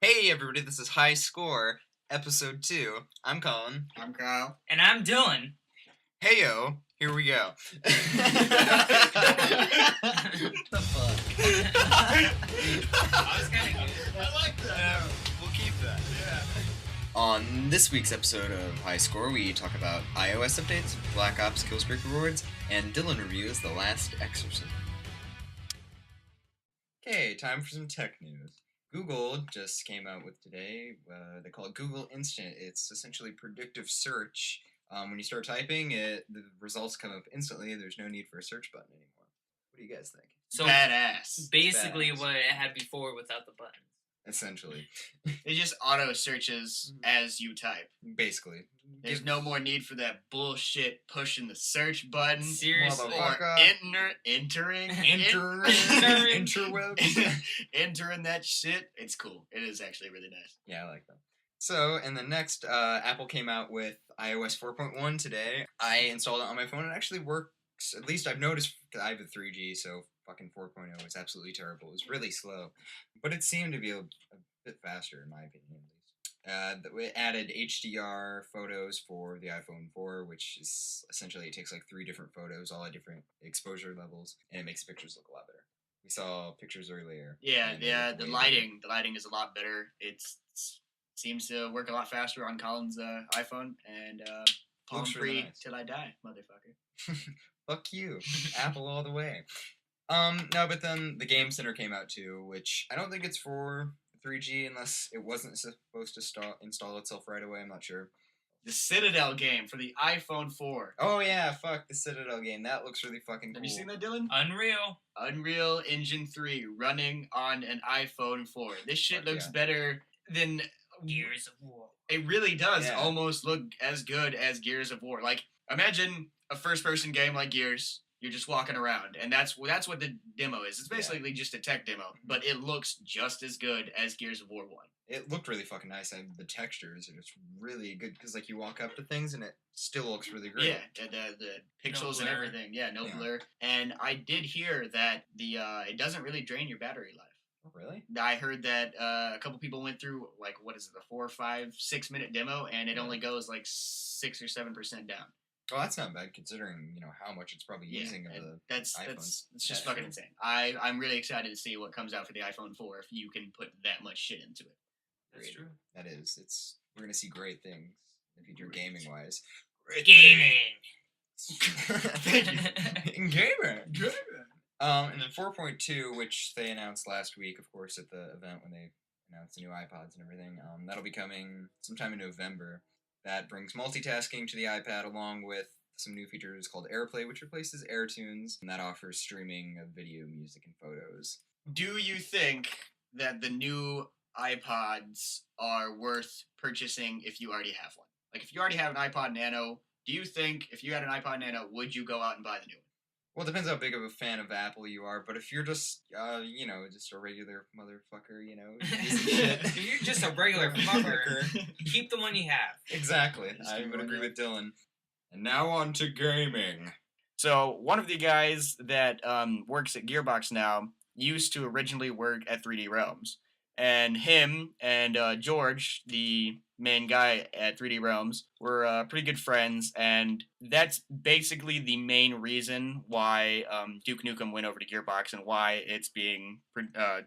Hey everybody, this is HighScore, episode 2. I'm Colin. I'm Kyle. And I'm Dylan. Heyo, here we go. The fuck? I was kind of good. I like that. We'll keep that. Yeah. On this week's episode of HighScore, we talk about iOS updates, Black Ops Killstreak rewards, and Dylan reviews The Last Exorcism. Okay, time for some tech news. Google just came out with today, they call it Google Instant. It's essentially predictive search. When you start typing, the results come up instantly. There's no need for a search button anymore. What do you guys think? So Badass. basically Badass. what it had before without the buttons. Essentially. It just auto searches as you type. Basically. There's no more need for that bullshit pushing the search button. Seriously. Or entering Interwebs. entering that shit. It's cool. It is actually really nice. Yeah, I like that. So, and the next, Apple came out with iOS 4.1 today. I installed it on my phone. It actually works. At least I've noticed. I have a 3G, so fucking 4.0 was absolutely terrible. It was really slow, but it seemed to be a bit faster, in my opinion, at least. It added HDR photos for the iPhone 4, which is essentially it takes like 3 different photos, all at different exposure levels, and it makes pictures look a lot better. We saw pictures earlier. Yeah, and they look the way lighting. The lighting is a lot better. It seems to work a lot faster on Colin's iPhone, and palm Looks free really nice. till I die, motherfucker. Fuck you, Apple all the way. No, but then the Game Center came out too, which I don't think it's for 3G unless it wasn't supposed to install itself right away. I'm not sure. The Citadel game for the iPhone 4. Oh yeah, fuck the Citadel game. That looks really fucking cool. Have you seen that, Dylan? Unreal. Unreal Engine 3 running on an iPhone 4. This shit Fuck looks yeah. better than... Gears of War. It really does Yeah. almost look as good as Gears of War. Like, imagine a first-person game like Gears. You're just walking around, and that's what the demo is. It's basically just a tech demo, but it looks just as good as Gears of War 1. It looked really fucking nice, and the textures are just really good because like you walk up to things and it still looks really great. Yeah, the pixels and blur. everything. Yeah, no Yeah. blur. And I did hear that the it doesn't really drain your battery life. Oh, really? I heard that a couple people went through like what is it, a 4, 5, 6 minute demo, and it only goes like 6 or 7% down. Well, that's not bad considering how much it's probably using of and the. that's iPhones. it's just Yeah, fucking sure. insane. I'm really excited to see what comes out for the iPhone 4 if you can put that much shit into it. That's true. That is, we're gonna see great things in the future gaming wise. Gaming. Thank you. In gaming. And then 4.2, which they announced last week, of course, at the event when they announced the new iPods and everything. That'll be coming sometime in November. That brings multitasking to the iPad along with some new features called AirPlay, which replaces AirTunes, and that offers streaming of video, music, and photos. Do you think that the new iPods are worth purchasing if you already have one? Like if you already have an iPod Nano, do you think if you had an iPod Nano, would you go out and buy the new one? Well, it depends how big of a fan of Apple you are, but if you're just, just a regular motherfucker, piece of shit. If you're just a regular fucker, keep the one you have. Exactly. Just I keep would going, agree yeah. with Dylan. And now on to gaming. So one of the guys that works at Gearbox now used to originally work at 3D Realms. And him and George, the main guy at 3D Realms, were pretty good friends, and that's basically the main reason why Duke Nukem went over to Gearbox and why it's being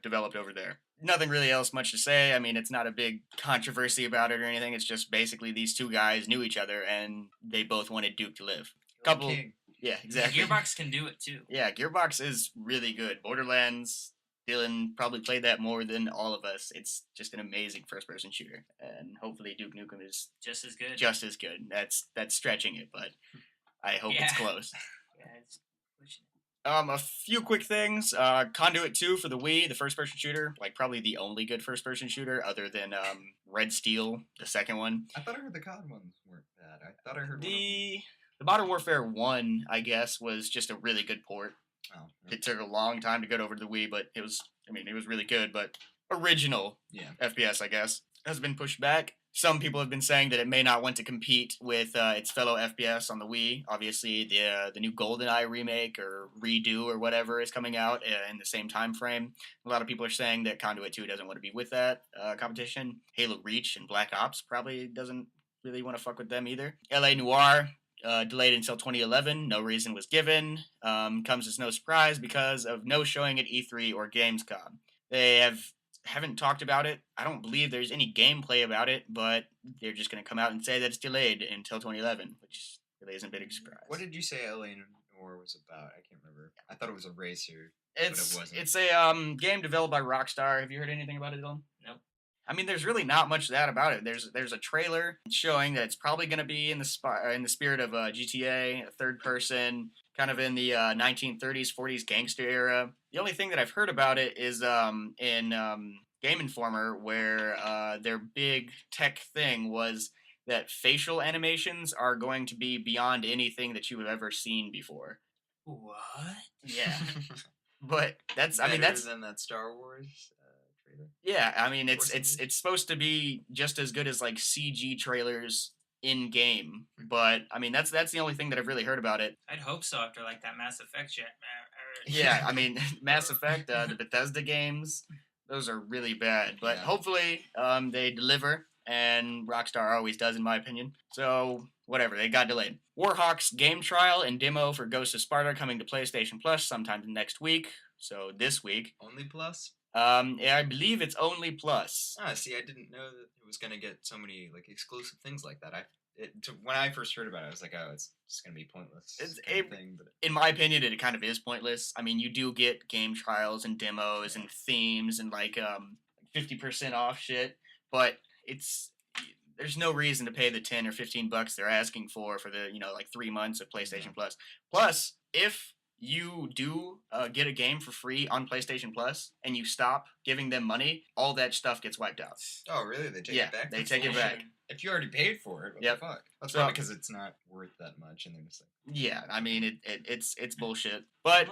developed over there. Nothing really else much to say. I mean, it's not a big controversy about it or anything. It's just basically these two guys knew each other, and they both wanted Duke to live. Couple, King. yeah, exactly. Gearbox can do it too. Yeah, Gearbox is really good. Borderlands, Dylan probably played that more than all of us. It's just an amazing first-person shooter, and hopefully Duke Nukem is Just as good. just as good. That's stretching it, but I hope it's Yeah. close. Yeah, it's pushing it. A few quick things. Conduit 2 for the Wii, the first-person shooter, like probably the only good first-person shooter other than Red Steel, the second one. I thought I heard the COD ones weren't bad. I thought I heard The Modern Warfare 1, I guess, was just a really good port. one of them. Oh, It took a long time to get over to the Wii, but it was really good, but original yeah. FPS, I guess, has been pushed back. Some people have been saying that it may not want to compete with its fellow FPS on the Wii. Obviously, the new GoldenEye remake or redo or whatever is coming out in the same time frame. A lot of people are saying that Conduit 2 doesn't want to be with that competition. Halo Reach and Black Ops probably doesn't really want to fuck with them either. LA Noire, delayed until 2011. No reason was given. Comes as no surprise because of no showing at E3 or Gamescom. They haven't talked about it. I don't believe there's any gameplay about it, but they're just going to come out and say that it's delayed until 2011, which really isn't a big surprise. What did you say LA Noire was about? I can't remember. I thought it was a racer, but it wasn't. It's a game developed by Rockstar. Have you heard anything about it, Dylan? Nope. I mean, there's really not much of that about it. There's a trailer showing that it's probably going to be in the spirit of GTA, a third person, kind of in the 1930s, 40s gangster era. The only thing that I've heard about it is in Game Informer, where their big tech thing was that facial animations are going to be beyond anything that you have ever seen before. What? Yeah. But that's better than that Star Wars trailer. Yeah, I mean it's supposed to be just as good as like CG trailers in game, but I mean that's the only thing that I've really heard about it. I'd hope so after like that Mass Effect shit. Yeah, I mean Mass Effect, the Bethesda games, those are really bad, but hopefully they deliver, and Rockstar always does in my opinion. So whatever, they got delayed. Warhawk's game trial and demo for Ghost of Sparta coming to PlayStation Plus sometime next week. So this week. Only Plus? Yeah, I believe it's only Plus. See, I didn't know that it was gonna get so many like exclusive things like that. When I first heard about it, I was like, oh, it's just gonna be pointless. In my opinion, it kind of is pointless. I mean, you do get game trials and demos and themes and like 50% off shit, but there's no reason to pay the $10 or $15 they're asking for the like 3 months of PlayStation Plus. Plus, if you do get a game for free on PlayStation Plus and you stop giving them money, all that stuff gets wiped out. Oh, really? They take it back? They take it back. If you already paid for it, what the fuck? That's probably because it's not worth that much, and they're just like... Yeah, I mean, it's bullshit. But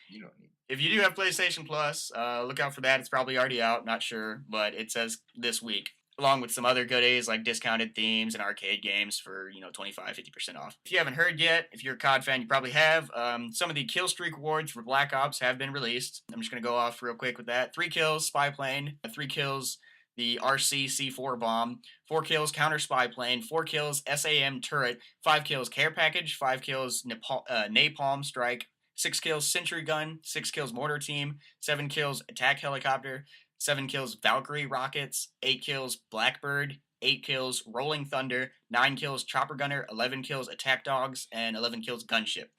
you don't need... If you do have PlayStation Plus, look out for that. It's probably already out, not sure, but it says this week. Along with some other goodies like discounted themes and arcade games for 25-50% off. If you haven't heard yet, if you're a COD fan, you probably have. Some of the kill streak awards for Black Ops have been released. I'm just gonna go off real quick with that. 3 kills, spy plane. 3 kills, the RC C4 bomb. 4 kills, counter spy plane. 4 kills, SAM turret. 5 kills, care package. 5 kills, napalm strike. 6 kills, sentry gun. 6 kills, mortar team. 7 kills, attack helicopter. 7 kills, Valkyrie rockets. 8 kills, Blackbird. 8 kills, Rolling Thunder. 9 kills, Chopper Gunner. 11 kills, Attack Dogs. And 11 kills, Gunship.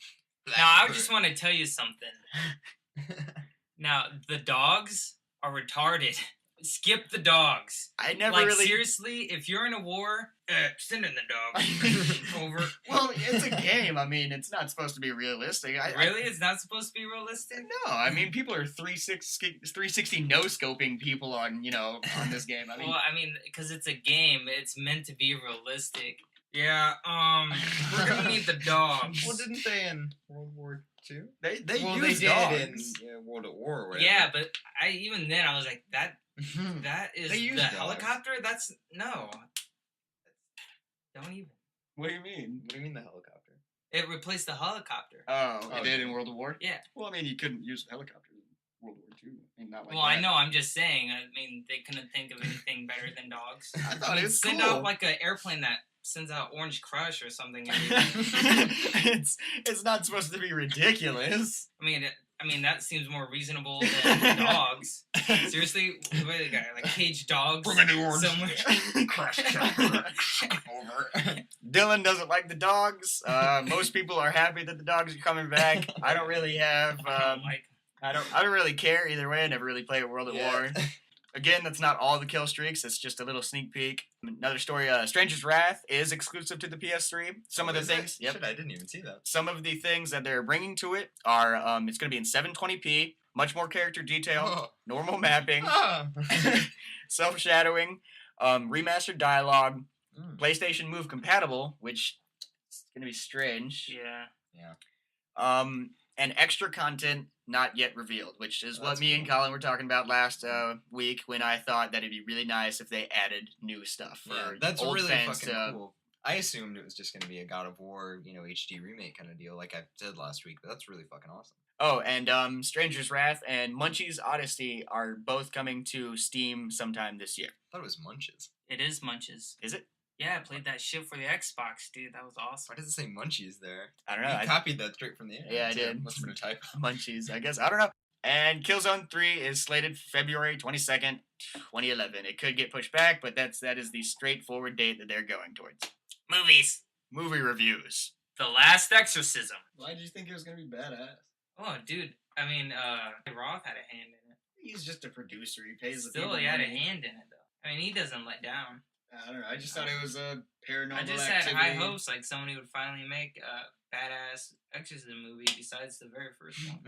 Now, I just want to tell you something. Now, the dogs are retarded. Skip the dogs. I never seriously, if you're in a war, send in the dogs. Over. Well, it's a game. I mean, it's not supposed to be realistic. It's not supposed to be realistic? No, I mean, people are 360 no-scoping people on this game. I mean, well, I mean, because it's a game, it's meant to be realistic. Yeah, we're gonna need the dogs. Well, didn't they in World War II? They used dogs in World at War or whatever. Yeah, but even then I was like, that is the dogs. helicopter? That's no. Don't even. What do you mean? What do you mean the helicopter? It replaced the helicopter. Oh, it did in World War? Yeah. Well, I mean, you couldn't use a helicopter in World War II. I mean, not like well, I know. I'm just saying. I mean, they couldn't think of anything better than dogs. I thought it was send cool. out like an airplane that sends out Orange Crush or something. It's not supposed to be ridiculous. I mean that seems more reasonable than dogs. Seriously, what the guy like cage dogs? Bring a new orange somewhere. Crush. Over. Dylan doesn't like the dogs. Most people are happy that the dogs are coming back. I don't really have. I don't really care either way. I never really played World at War. Again, that's not all the kill streaks. It's just a little sneak peek. Another story, Stranger's Wrath is exclusive to the PS3. Some of the things... Yep. Shit, I didn't even see that. Some of the things that they're bringing to it are, it's going to be in 720p, much more character detail, normal mapping, self-shadowing, remastered dialogue, PlayStation Move compatible, which is going to be strange. Yeah. and extra content not yet revealed, which is what That's me and cool. Colin were talking about last week when I thought that it'd be really nice if they added new stuff for Yeah, that's old really fans fucking to. cool. I assumed it was just gonna be a God of War, HD remake kind of deal, like I said last week. But that's really fucking awesome. Oh, and Stranger's Wrath and Munchie's Odyssey are both coming to Steam sometime this year. I thought it was Munches. It is Munches. Is it? Yeah, I played that shit for the Xbox, dude. That was awesome. Why does it say Munchies there? I don't know. You I- copied that straight from the internet. Yeah, I too. did. Must have been a typo. Munchies, I guess. I don't know. And Killzone 3 is slated for February 22nd, 2011. It could get pushed back, but that is the straightforward date that they're going towards. Movies. Movie reviews. The Last Exorcism. Why did you think it was gonna be badass? Oh, dude. I mean, Roth had a hand in it. He's just a producer. He pays the Still, people he had a money. hand in it, though. I mean, he doesn't let down. I don't know. I just thought it was a paranormal I just activity. had high hopes, like somebody would finally make a badass Exorcism movie besides the very first one.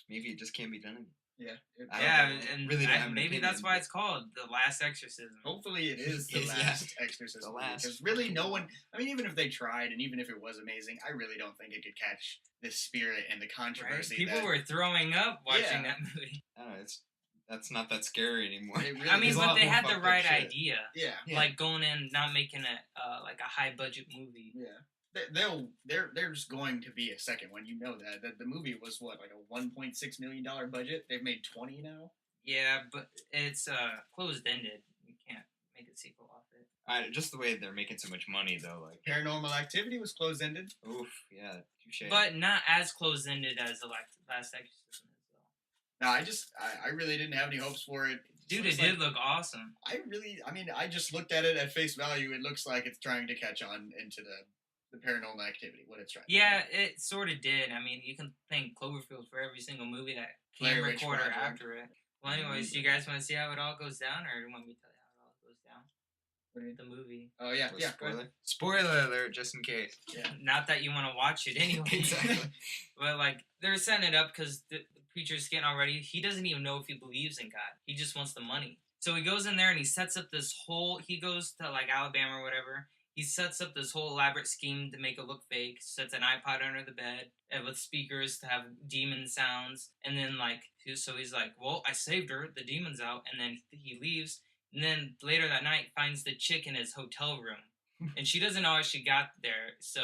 Maybe it just can't be done. Yeah. I Yeah, don't know. and Really don't have an maybe opinion, that's why but- it's called The Last Exorcism. Hopefully it is the Yeah. last Exorcism. The last. Because really no one, I mean, even if they tried and even if it was amazing, I really don't think it could catch the spirit and the Right? controversy. People that, were throwing up watching Yeah. that movie. I don't know. That's not that scary anymore. It really I mean, is. There's a but lot they more had the fucked up right shit. idea. Yeah. Yeah. Like going in, not making it like a high budget movie. Yeah. There's going to be a second one. You know that. The movie was what, like a $1.6 million budget? They've made 20 now? Yeah, but it's closed ended. You can't make a sequel off it. Just the way they're making so much money, though. Like, Paranormal Activity was closed ended. oof, yeah, touche. But not as closed ended as the Last Exorcism is, though. No, I really didn't have any hopes for it. Dude, Looks it did like- look awesome. I just looked at it at face value. It looks like it's trying to catch on into the paranormal activity, what it's trying Yeah, to do. it sort of did. I mean, you can thank Cloverfield for every single movie that Blair came Witch recorder Project. after it. Well, anyways, do you guys want to see how it all goes down, or do you want me to tell you how it all goes down? What do you- The movie. Oh, yeah, What, yeah, go ahead. spoiler alert, just in case. Yeah. Not that you want to watch it anyway. Exactly. But, like, they're setting it up because the preacher's getting all ready. He doesn't even know if he believes in God. He just wants the money. So he goes in there and he sets up this whole... He goes to, like, Alabama or whatever. He sets up this whole elaborate scheme to make it look fake. Sets an iPod under the bed and with speakers to have demon sounds. And then, like, so he's like, well, I saved her. The demon's out. And then he leaves. And then later that night finds the chick in his hotel room. And she doesn't know how she got there. So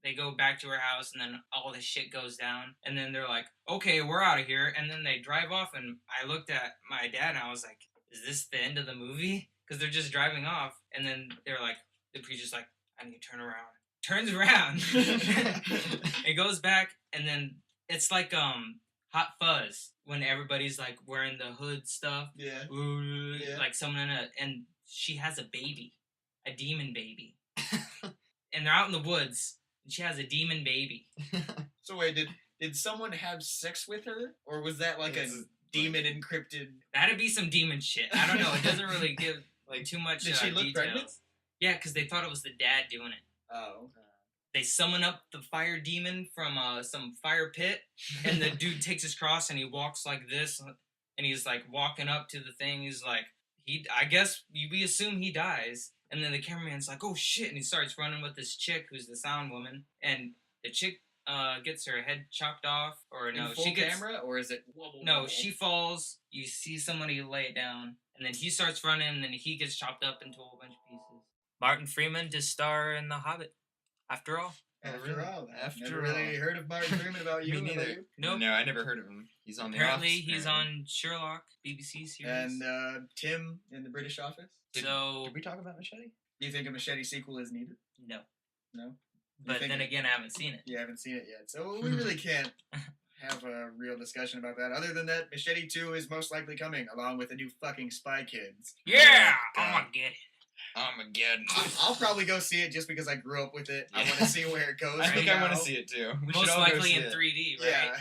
they go back to her house and then all this shit goes down. And then they're like, okay, we're out of here. And then they drive off. And I looked at my dad and I was like, is this the end of the movie? Because they're just driving off. And then they're like, the preacher's like, I need to turn around. Turns around. It goes back, and then it's like Hot Fuzz when everybody's like wearing the hood stuff. Yeah. Yeah. Like someone and she has a baby, a demon baby, and they're out in the woods, and she has a demon baby. So wait, did someone have sex with her, or was that like It's a demon encrypted? That'd be some demon shit. I don't know. It doesn't really give like too much Did she look details. pregnant? Yeah, because they thought it was the dad doing it. Oh. They summon up the fire demon from some fire pit, and the dude takes his cross and he walks like this, and he's like walking up to the thing. He's like, I guess we assume he dies, and then the cameraman's like, oh shit, and he starts running with this chick who's the sound woman, and the chick gets her head chopped off, or no, In full she gets camera, or is it? no, she falls. You see somebody lay it down, and then he starts running, and then he gets chopped up into a whole bunch of pieces. Martin Freeman to star in The Hobbit. After all, After all, After never really all. heard of Martin Freeman. About you? Me About neither. you? nope. No, I never heard of him. He's on the Apparently, Office, he's apparently. on Sherlock, BBC series. And Tim in the British Office. Did we talk about Machete? Do you think a Machete sequel is needed? no. No. But think then it- again, I haven't seen it. You haven't seen it yet, so we really can't have a real discussion about that. Other than that, Machete 2 is most likely coming, along with the new fucking Spy Kids. Yeah, God. I'm gonna get it. Armageddon. I'll probably go see it just because I grew up with it. I want to see where it goes. I think from I want to now. see it too. We should Most all go likely see in it. 3D, right? Yeah,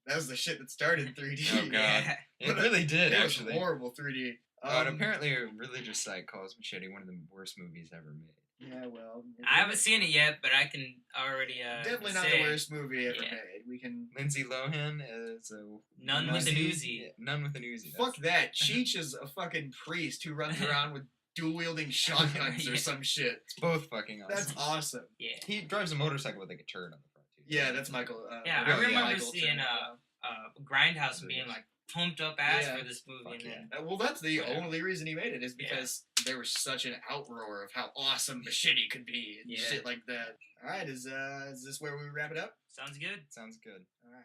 that was the shit that started 3D. Oh, God. Yeah. It really did, It was actually. horrible 3D. But apparently, a religious site calls Machete one of the worst movies ever made. Yeah, well, I haven't seen it yet, but I can already definitely not say the worst movie ever Yeah. made. We can Lindsay Lohan is a None with an Uzi. Yeah, none with an Uzi. fuck that. Cheech is a fucking priest who runs around with dual wielding shotguns or Yeah. some shit. It's both fucking awesome. That's awesome. Yeah. He drives a motorcycle with like a turd on the front too. Yeah, that's Michael. Yeah, Oh, I yeah. remember Michael seeing Chan. Grindhouse and being like pumped up ass Yeah. for this movie, Fuck and yeah. then Well, that's the Whatever. only reason he made it is because there was such an outroar of how awesome Machete could be and Yeah. shit like that. All right, is this where we wrap it up? sounds good. Sounds good. All right.